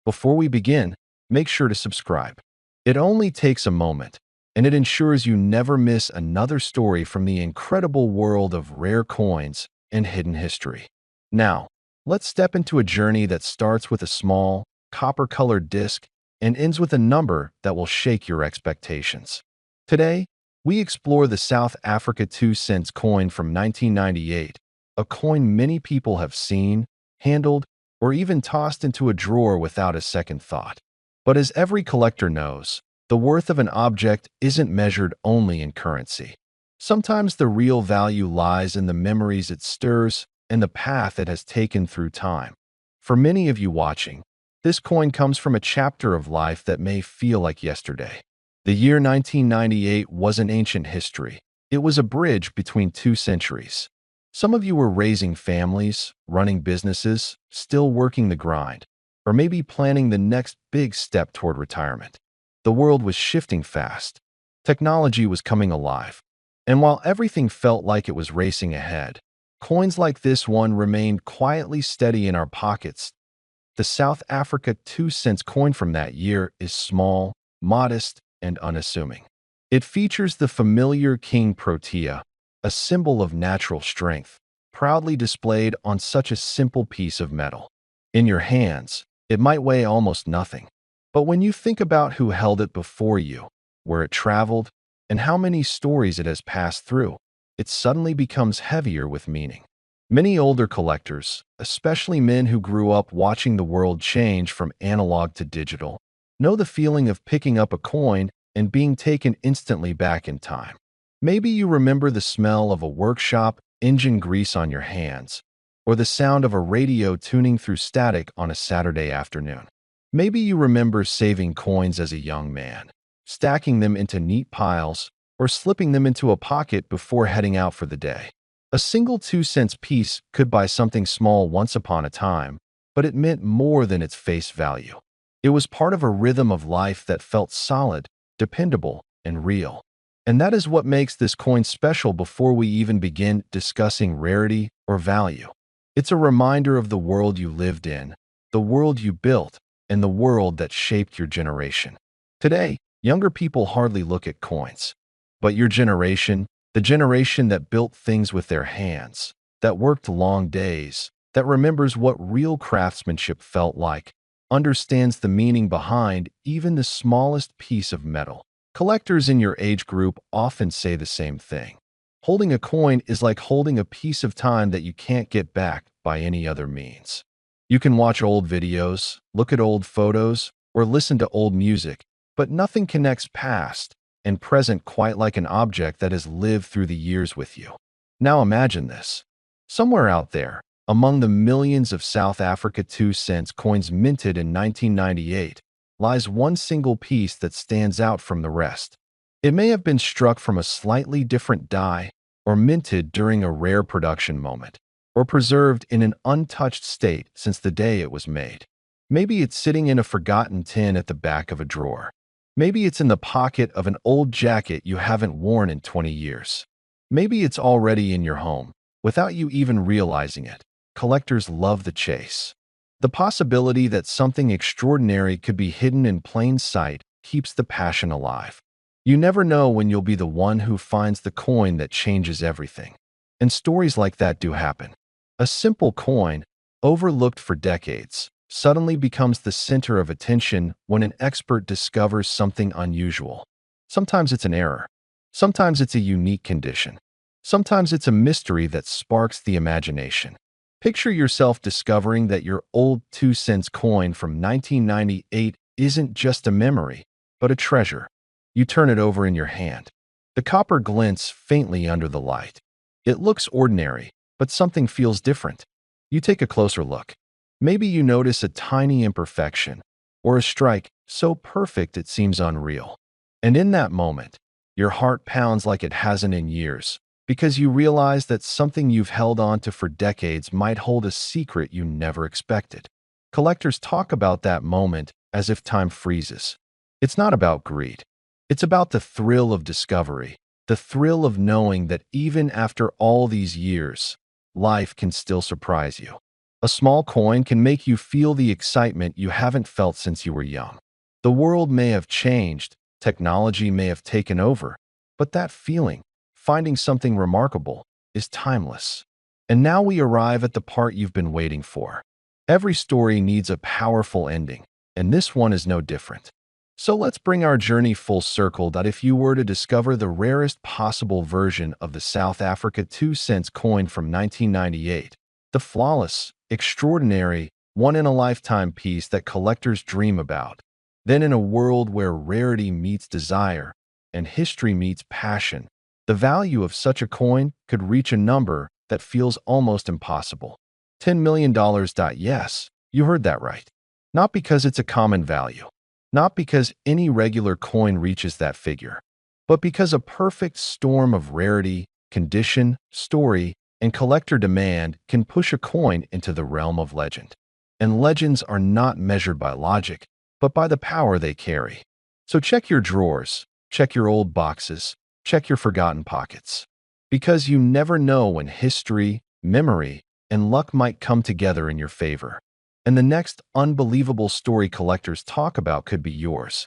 Before we begin, make sure to subscribe. It only takes a moment, and it ensures you never miss another story from the incredible world of rare coins and hidden history. Now, let's step into a journey that starts with a small, copper-colored disc and ends with a number that will shake your expectations. Today, we explore the South Africa 2-cent coin from 1998, a coin many people have seen, handled, or even tossed into a drawer without a second thought. But as every collector knows, the worth of an object isn't measured only in currency. Sometimes the real value lies in the memories it stirs and the path it has taken through time. For many of you watching, this coin comes from a chapter of life that may feel like yesterday. The year 1998 wasn't ancient history. It was a bridge between two centuries. Some of you were raising families, running businesses, still working the grind, or maybe planning the next big step toward retirement. The world was shifting fast. Technology was coming alive. And while everything felt like it was racing ahead, coins like this one remained quietly steady in our pockets. The South Africa 2-cent coin from that year is small, modest, and unassuming. It features the familiar King Protea, a symbol of natural strength, proudly displayed on such a simple piece of metal. In your hands, it might weigh almost nothing. But when you think about who held it before you, where it traveled, and how many stories it has passed through, it suddenly becomes heavier with meaning. Many older collectors, especially men who grew up watching the world change from analog to digital, know the feeling of picking up a coin and being taken instantly back in time. Maybe you remember the smell of a workshop engine grease on your hands, or the sound of a radio tuning through static on a Saturday afternoon. Maybe you remember saving coins as a young man, stacking them into neat piles, or slipping them into a pocket before heading out for the day. A single 2-cent piece could buy something small once upon a time, but it meant more than its face value. It was part of a rhythm of life that felt solid, dependable, and real. And that is what makes this coin special before we even begin discussing rarity or value. It's a reminder of the world you lived in, the world you built, and the world that shaped your generation. Today, younger people hardly look at coins. But your generation, the generation that built things with their hands, that worked long days, that remembers what real craftsmanship felt like, understands the meaning behind even the smallest piece of metal. Collectors in your age group often say the same thing. Holding a coin is like holding a piece of time that you can't get back by any other means. You can watch old videos, look at old photos, or listen to old music, but nothing connects past and present quite like an object that has lived through the years with you. Now imagine this. Somewhere out there, among the millions of South Africa 2-cent coins minted in 1998, lies one single piece that stands out from the rest. It may have been struck from a slightly different die, or minted during a rare production moment, or preserved in an untouched state since the day it was made. Maybe it's sitting in a forgotten tin at the back of a drawer. Maybe it's in the pocket of an old jacket you haven't worn in 20 years. Maybe it's already in your home, without you even realizing it. Collectors love the chase. The possibility that something extraordinary could be hidden in plain sight keeps the passion alive. You never know when you'll be the one who finds the coin that changes everything. And stories like that do happen. A simple coin, overlooked for decades, suddenly becomes the center of attention when an expert discovers something unusual. Sometimes it's an error. Sometimes it's a unique condition. Sometimes it's a mystery that sparks the imagination. Picture yourself discovering that your old 2-cent coin from 1998 isn't just a memory, but a treasure. You turn it over in your hand. The copper glints faintly under the light. It looks ordinary, but something feels different. You take a closer look. Maybe you notice a tiny imperfection, or a strike so perfect it seems unreal. And in that moment, your heart pounds like it hasn't in years, because you realize that something you've held on to for decades might hold a secret you never expected. Collectors talk about that moment as if time freezes. It's not about greed. It's about the thrill of discovery, the thrill of knowing that even after all these years, life can still surprise you. A small coin can make you feel the excitement you haven't felt since you were young. The world may have changed, technology may have taken over, but that feeling, finding something remarkable, is timeless. And now we arrive at the part you've been waiting for. Every story needs a powerful ending, and this one is no different. So let's bring our journey full circle that if you were to discover the rarest possible version of the South Africa 2 cents coin from 1998, the flawless, extraordinary, one-in-a-lifetime piece that collectors dream about, then in a world where rarity meets desire and history meets passion, the value of such a coin could reach a number that feels almost impossible. $10 million. Yes, you heard that right. Not because it's a common value, not because any regular coin reaches that figure, but because a perfect storm of rarity, condition, story, and collector demand can push a coin into the realm of legend. And legends are not measured by logic, but by the power they carry. So check your drawers, check your old boxes, check your forgotten pockets. Because you never know when history, memory, and luck might come together in your favor. And the next unbelievable story collectors talk about could be yours.